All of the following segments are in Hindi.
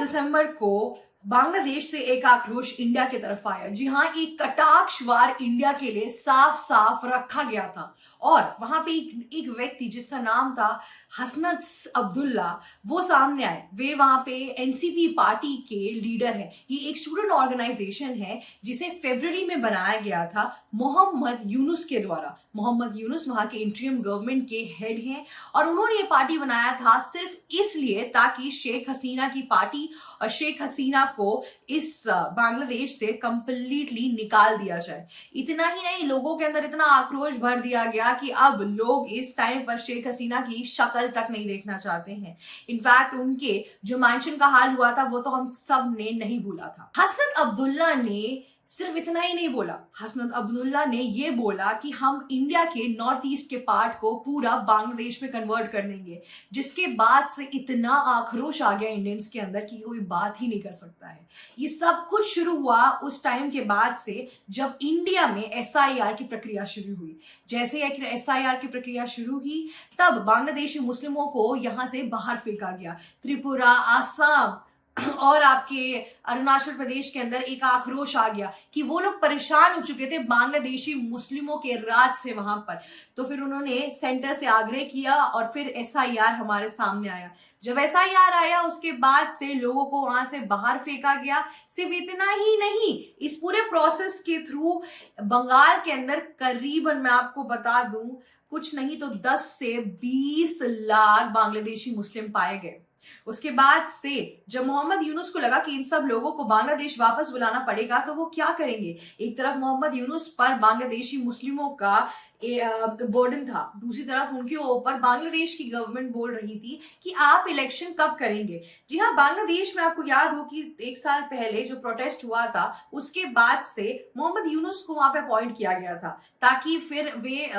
दिसंबर को बांग्लादेश से एक आक्रोश इंडिया की तरफ आया। जी हाँ, एक कटाक्ष वार इंडिया के लिए साफ साफ रखा गया था। और वहां पे एक व्यक्ति जिसका नाम था हसनत अब्दुल्ला, वो सामने आए। वे वहां पे एनसीपी पार्टी के लीडर हैं। ये एक स्टूडेंट ऑर्गेनाइजेशन है जिसे फरवरी में बनाया गया था मोहम्मद यूनुस के द्वारा। मोहम्मद यूनुस वहां के इंटरिम गवर्नमेंट के हेड हैं और उन्होंने ये पार्टी बनाया था सिर्फ इसलिए ताकि शेख हसीना की पार्टी और शेख हसीना को इस बांग्लादेश से कंप्लीटली निकाल दिया जाए। इतना ही नहीं, लोगों के अंदर इतना आक्रोश भर दिया गया कि अब लोग इस टाइम पर शेख हसीना की शक्ल तक नहीं देखना चाहते हैं। इनफैक्ट उनके जो मैंशन का हाल हुआ था वो तो हम सब ने नहीं भूला था। हसनत अब्दुल्ला ने सिर्फ इतना ही नहीं बोला, हसनत अब्दुल्ला ने ये बोला कि हम इंडिया के नॉर्थ ईस्ट के पार्ट को पूरा बांग्लादेश में कन्वर्ट कर देंगे, जिसके बाद से इतना आक्रोश आ गया इंडियंस के अंदर कि कोई बात ही नहीं कर सकता है। ये सब कुछ शुरू हुआ उस टाइम के बाद से जब इंडिया में एसआईआर की प्रक्रिया शुरू हुई। जैसे एसआईआर की प्रक्रिया शुरू हुई तब बांग्लादेशी मुस्लिमों को यहां से बाहर फेंका गया। त्रिपुरा, आसाम और आपके अरुणाचल प्रदेश के अंदर एक आक्रोश आ गया कि वो लोग परेशान हो चुके थे बांग्लादेशी मुस्लिमों के राज से वहां पर। तो फिर उन्होंने सेंटर से आग्रह किया और फिर एसआईआर हमारे सामने आया। जब एसआईआर आया उसके बाद से लोगों को वहां से बाहर फेंका गया। सिर्फ इतना ही नहीं, इस पूरे प्रोसेस के थ्रू बंगाल के अंदर करीबन, मैं आपको बता दूं, कुछ नहीं तो 10 से 20 लाख बांग्लादेशी मुस्लिम पाए गए। उसके बाद से जब मोहम्मद यूनुस को लगा कि इन सब लोगों को बांग्लादेश वापस बुलाना पड़ेगा तो वो क्या करेंगे। एक तरफ मोहम्मद यूनुस पर बांग्लादेशी मुस्लिमों का बर्डन था, दूसरी तरफ उनके ऊपर बांग्लादेश की गवर्नमेंट बोल रही थी कि आप इलेक्शन कब करेंगे। जी हाँ, बांग्लादेश में आपको याद हो कि 1 साल पहले जो प्रोटेस्ट हुआ था उसके बाद से मोहम्मद यूनुस को वहां पे अपॉइंट किया गया था ताकि फिर वे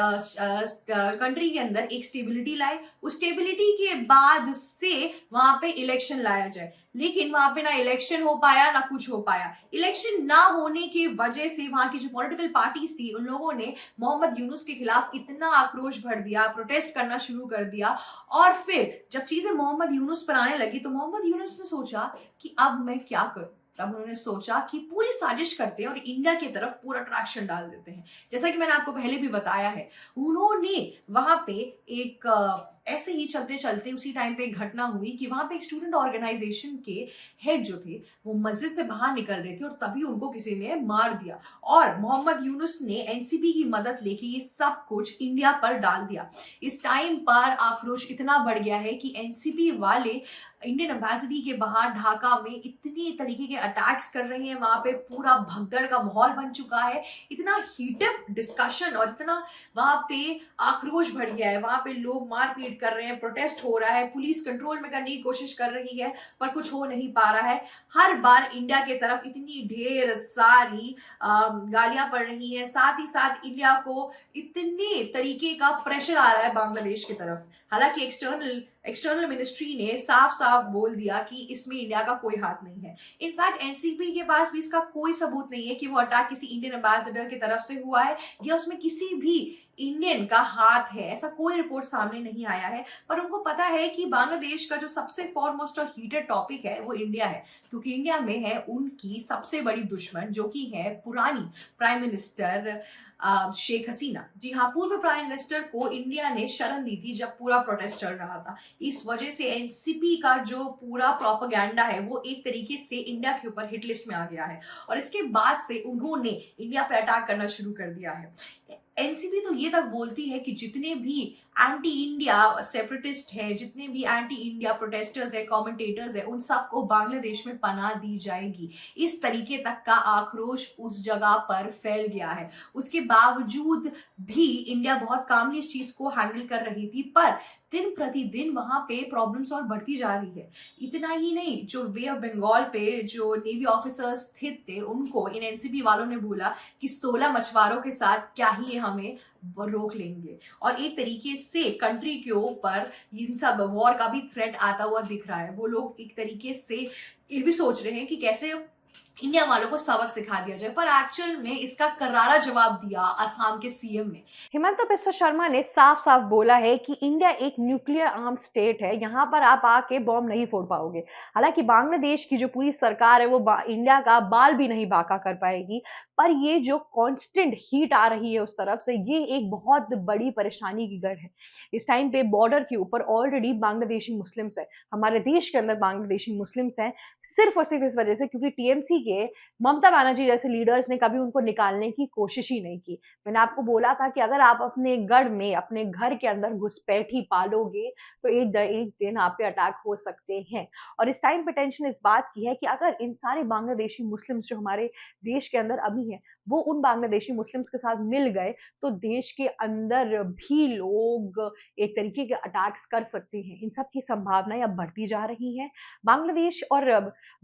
कंट्री के अंदर एक स्टेबिलिटी लाए। उस स्टेबिलिटी के बाद से वहां पे इलेक्शन लाया जाए। लेकिन वहां पे ना इलेक्शन हो पाया ना कुछ हो पाया। इलेक्शन ना होने की वजह से वहां की जो पॉलिटिकल पार्टीज थी उन लोगों ने मोहम्मद यूनुस के खिलाफ इतना आक्रोश भर दिया, प्रोटेस्ट करना शुरू कर दिया। और फिर जब चीजें मोहम्मद यूनुस पर आने लगी तो मोहम्मद यूनुस ने सोचा कि अब मैं क्या करूं। तब उन्होंने सोचा कि पूरी साजिश करते हैं और इंडिया की तरफ पूरा ट्रैक्शन डाल देते हैं। जैसा कि मैंने आपको पहले भी बताया है, उन्होंने वहां पे एक ऐसे ही चलते चलते उसी टाइम पे एक घटना हुई कि वहां पे एक स्टूडेंट ऑर्गेनाइजेशन के हेड जो थे वो मस्जिद से बाहर निकल रहे थे और तभी उनको किसी ने मार दिया। और मोहम्मद यूनुस ने एनसीपी की मदद लेके ये सब कुछ इंडिया पर डाल दिया। इस टाइम पर आक्रोश इतना बढ़ गया है कि एनसीपी वाले इंडियन एम्बेसडी के बाहर ढाका में इतनी तरीके के अटैक्स कर रहे हैं। वहां पे पूरा भगदड़ का माहौल बन चुका है। इतना हीटअप डिस्कशन और इतना वहां पे आक्रोश बढ़ गया है। वहां पे लोग मारपीट कर रहे हैं, प्रोटेस्ट हो रहा है, पुलिस कंट्रोल में करने की कोशिश कर रही है पर कुछ हो नहीं पा रहा है। हर बार इंडिया की तरफ इतनी ढेर सारी गालियां पड़ रही हैं, साथ ही साथ इंडिया को इतने तरीके का प्रेशर आ रहा है बांग्लादेश की तरफ। हालांकि एक्सटर्नल मिनिस्ट्री ने साफ साफ बोल दिया कि इसमें इंडिया का कोई हाथ नहीं है। इनफैक्ट एनसीपी के पास भी इसका कोई सबूत नहीं है कि वो अटैक किसी इंडियन एम्बेसडर की तरफ से हुआ है या उसमें किसी भी इंडियन का हाथ है। ऐसा कोई रिपोर्ट सामने नहीं आया है। पर उनको पता है कि बांग्लादेश का जो सबसे फॉरमोस्ट और हीटेड टॉपिक है वो इंडिया है, क्योंकि इंडिया में है उनकी सबसे बड़ी दुश्मन जो कि है पुरानी प्राइम मिनिस्टर शेख हसीना। जी हाँ, पूर्व प्राइम मिनिस्टर को इंडिया ने शरण दी थी जब पूरा प्रोटेस्ट चल रहा था। इस वजह से एनसीपी का जो पूरा प्रोपेगेंडा है वो एक तरीके से इंडिया के ऊपर हिट लिस्ट में आ गया है और इसके बाद से उन्होंने इंडिया पे अटैक करना शुरू कर दिया है। एनसीपी तो ये तक बोलती है कि जितने भी एंटी इंडिया सेपरेटिस्ट है, जितने भी एंटी इंडिया प्रोटेस्टर्स है, कमेंटेटर्स है, उन सबको बांग्लादेश में पनाह दी जाएगी। इस तरीके तक का आक्रोश उस जगह पर फैल गया है। उसके बावजूद भी इंडिया बहुत कामली इस चीज को हैंडल कर रही थी, पर दिन प्रतिदिन वहां पे प्रॉब्लम्स और बढ़ती जा रही है। इतना ही नहीं, जो बे ऑफ बंगाल पे जो नेवी ऑफिसर्स स्थित थे उनको इन एनसीपी वालों ने बोला कि 16 मछुआरों के साथ क्या ही हमें रोक लेंगे। और एक तरीके से कंट्री के ऊपर इन सब वॉर का भी थ्रेट आता हुआ दिख रहा है। वो लोग एक तरीके से ये भी सोच रहे हैं कि कैसे इंडिया वालों को सबक सिखा दिया जाए, पर एक्चुअल में इसका करारा जवाब दिया असम के सीएम ने। हिमंत बिस्वा शर्मा ने साफ साफ बोला है कि इंडिया एक न्यूक्लियर आर्म स्टेट है, यहाँ पर आप आके बॉम्ब नहीं फोड़ पाओगे। हालांकि बांग्लादेश की जो पूरी सरकार है वो इंडिया का बाल भी नहीं बांका कर पाएगी, पर ये जो कांस्टेंट हीट आ रही है उस तरफ से, ये एक बहुत बड़ी परेशानी की घड़ है। इस टाइम पे बॉर्डर के ऊपर ऑलरेडी बांग्लादेशी मुस्लिम्स है, हमारे देश के अंदर बांग्लादेशी मुस्लिम्स हैं, सिर्फ और सिर्फ इस वजह से क्योंकि टीएमसी के ममता बनर्जी जैसे लीडर्स ने कभी उनको निकालने की कोशिश ही नहीं की। मैंने आपको बोला था कि अगर आप अपने गढ़ में, अपने घर के अंदर घुसपैठी पालोगे तो एक दिन आप पे अटैक हो सकते हैं। और इस टाइम पे टेंशन इस बात की है कि अगर इन सारे बांग्लादेशी मुस्लिम्स जो हमारे देश के अंदर अभी हैं, वो उन बांग्लादेशी मुस्लिम्स के साथ मिल गए तो देश के अंदर भी लोग एक तरीके के अटैक्स कर सकते हैं। इन सब की संभावनाएं अब बढ़ती जा रही हैं। बांग्लादेश और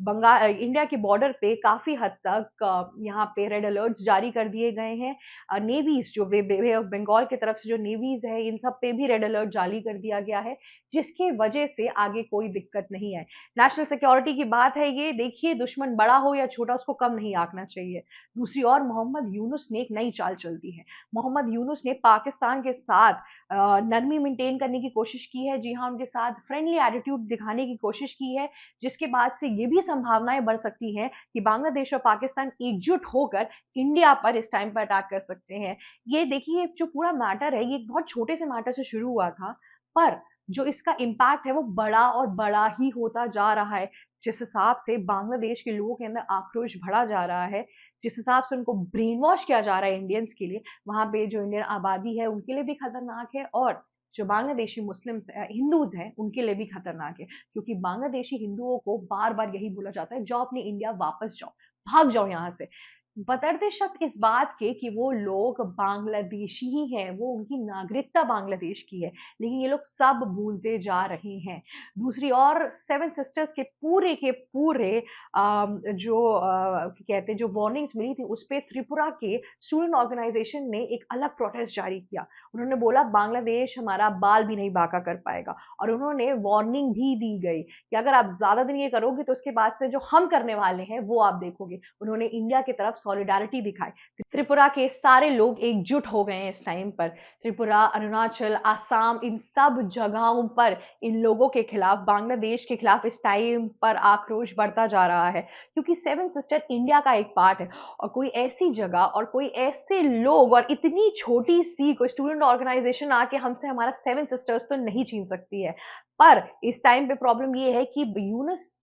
बंगाल इंडिया के बॉर्डर पे काफी हद तक यहाँ पे रेड अलर्ट्स जारी कर दिए गए हैं। नेवीज जो बे ऑफ बंगाल की तरफ से जो नेवीज है, इन सब पे भी रेड अलर्ट जारी कर दिया गया है, जिसकी वजह से आगे कोई दिक्कत नहीं है। नेशनल सिक्योरिटी की बात है ये, देखिए दुश्मन बड़ा हो या छोटा उसको कम नहीं आंकना चाहिए। दूसरी ओर मोहम्मद यूनुस ने एक नई चाल चल दी है। मोहम्मद यूनुस ने पाकिस्तान के साथ नरमी मेंटेन करने की कोशिश की है, जी हाँ, उनके साथ फ्रेंडली एटीट्यूड दिखाने की कोशिश की है, जिसके बाद से ये भी संभावनाएं बढ़ सकती हैं कि बांग्लादेश और पाकिस्तान एकजुट होकर इंडिया पर इस टाइम पर अटैक कर सकते हैं। ये देखिए जो पूरा मैटर है, ये एक बहुत छोटे से मैटर से शुरू हुआ था, पर जो इसका इम्पैक्ट है वो बड़ा और बड़ा ही होता जा रहा है। जिस हिसाब से बांग्लादेश के लोगों के अंदर आक्रोश बढ़ा जा रहा है, जिस हिसाब से उनको ब्रेन वॉश किया जा रहा है इंडियंस के लिए, वहां पे जो इंडियन आबादी है उनके लिए भी खतरनाक है, और जो बांग्लादेशी मुस्लिम्स हिंदूज हैं उनके लिए भी खतरनाक है। क्योंकि बांग्लादेशी हिंदुओं को बार बार यही बोला जाता है, जाओ अपने इंडिया वापस जाओ, भाग जाओ यहाँ से, बतरते शक इस बात के कि वो लोग बांग्लादेशी ही हैं, वो उनकी नागरिकता बांग्लादेश की है, लेकिन ये लोग सब भूलते जा रहे हैं। दूसरी ओर सेवन सिस्टर्स के पूरे जो कहते हैं जो वार्निंग्स मिली थी, उस पे त्रिपुरा के स्टूडेंट ऑर्गेनाइजेशन ने एक अलग प्रोटेस्ट जारी किया। उन्होंने बोला बांग्लादेश हमारा बाल भी नहीं बांका कर पाएगा, और उन्होंने वार्निंग भी दी गई कि अगर आप ज्यादा दिन ये करोगे तो उसके बाद से जो हम करने वाले हैं वो आप देखोगे। उन्होंने इंडिया की तरफ सॉलिडारिटी दिखाई। त्रिपुरा के सारे लोग एकजुट हो गए हैं इस टाइम पर। त्रिपुरा, अरुणाचल, आसाम, इन सब जगहों पर इन लोगों के खिलाफ, बांग्लादेश के खिलाफ इस टाइम पर आक्रोश बढ़ता जा रहा है, क्योंकि सेवन सिस्टर इंडिया का एक पार्ट है, और कोई ऐसी जगह और कोई ऐसे लोग और इतनी छोटी सी कोई स्टूडेंट ऑर्गेनाइजेशन आके हमसे हमारा सेवन सिस्टर्स तो नहीं छीन सकती है। पर इस टाइम पे प्रॉब्लम ये है कि यूनुस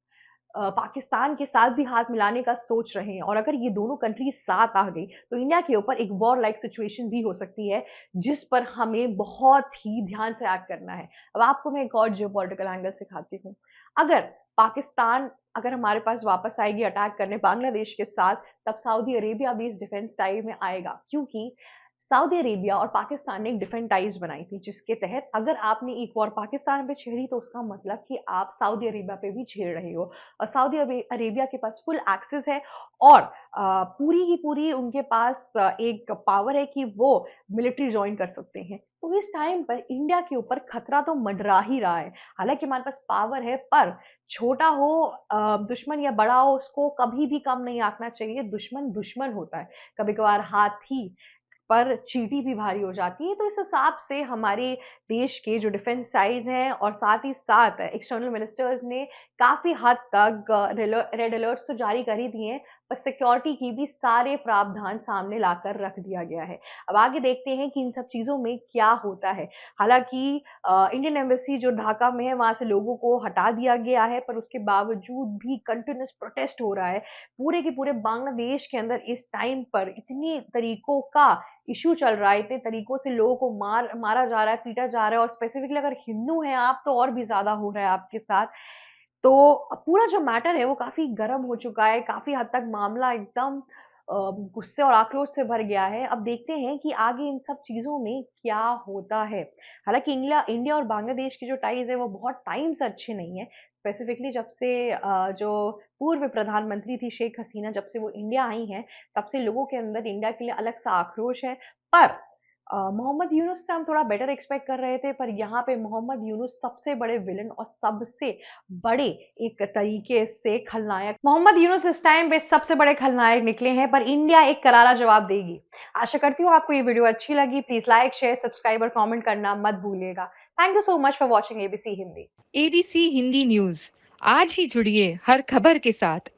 पाकिस्तान के साथ भी हाथ मिलाने का सोच रहे हैं, और अगर ये दोनों कंट्री साथ आ गई तो इंडिया के ऊपर एक वॉर लाइक सिचुएशन भी हो सकती है, जिस पर हमें बहुत ही ध्यान से एक्ट करना है। अब आपको मैं एक और जियोपॉलिटिकल एंगल सिखाती हूँ। अगर पाकिस्तान अगर हमारे पास वापस आएगी अटैक करने बांग्लादेश के साथ, तब सऊदी अरेबिया भी इस डिफेंस टाइप में आएगा, क्योंकि सऊदी अरेबिया और पाकिस्तान ने एक डिफेंस टाइज बनाई थी, जिसके तहत अगर आपने एक वॉर पाकिस्तान पे छेड़ी तो उसका मतलब कि आप सऊदी अरेबिया पे भी छेड़ रहे हो, और सऊदी अरेबिया के पास फुल एक्सेस है, और पूरी की पूरी उनके पास एक पावर है कि वो मिलिट्री ज्वाइन कर सकते हैं। तो इस टाइम पर इंडिया के ऊपर खतरा तो मंडरा ही रहा है। हालांकि हमारे पास पावर है, पर छोटा हो दुश्मन या बड़ा हो, उसको कभी भी कम नहीं आंकना चाहिए। दुश्मन दुश्मन होता है, कभी कभार हाथी पर चींटी भी भारी हो जाती है। तो इस हिसाब से हमारे देश के जो डिफेंस साइज हैं, और साथ ही साथ एक्सटर्नल मिनिस्टर्स ने काफी हद तक रेड अलर्ट्स तो जारी कर ही दिए हैं, पर सिक्योरिटी की भी सारे प्रावधान सामने लाकर रख दिया गया है। अब आगे देखते हैं कि इन सब चीजों में क्या होता है। हालांकि इंडियन एम्बेसी जो ढाका में है, वहां से लोगों को हटा दिया गया है, पर उसके बावजूद भी कंटिन्यूस प्रोटेस्ट हो रहा है। पूरे के पूरे बांग्लादेश के अंदर इस टाइम पर इतनी तरीकों का इशू चल रहा है, इतने तरीकों से लोगों को मारा जा रहा है, पीटा जा रहा है, और स्पेसिफिकली अगर हिंदू हैं आप तो और भी ज्यादा हो रहा है आपके साथ। तो पूरा जो मैटर है वो काफी गर्म हो चुका है, काफी हद तक मामला एकदम गुस्से और आक्रोश से भर गया है। अब देखते हैं कि आगे इन सब चीजों में क्या होता है। हालांकि इंडिया और बांग्लादेश की जो टाइज है वो बहुत टाइम से अच्छे नहीं है। स्पेसिफिकली जब से जो पूर्व प्रधानमंत्री थी शेख हसीना, जब से वो इंडिया आई हैं, तब से लोगों के अंदर इंडिया के लिए अलग सा आक्रोश है। पर मोहम्मद यूनुस से हम थोड़ा बेटर एक्सपेक्ट कर रहे थे, पर यहाँ पे मोहम्मद यूनुस सबसे बड़े विलन और सबसे बड़े एक तरीके से खलनायक। मोहम्मद यूनुस इस टाइम पे सबसे बड़े खलनायक निकले हैं, पर इंडिया एक करारा जवाब देगी। आशा करती हूँ आपको ये वीडियो अच्छी लगी। प्लीज लाइक, शेयर, सब्सक्राइब और कमेंट करना मत भूलिएगा। Thank you so much for watching ABC Hindi. ABC Hindi news आज ही जुड़िए हर खबर के साथ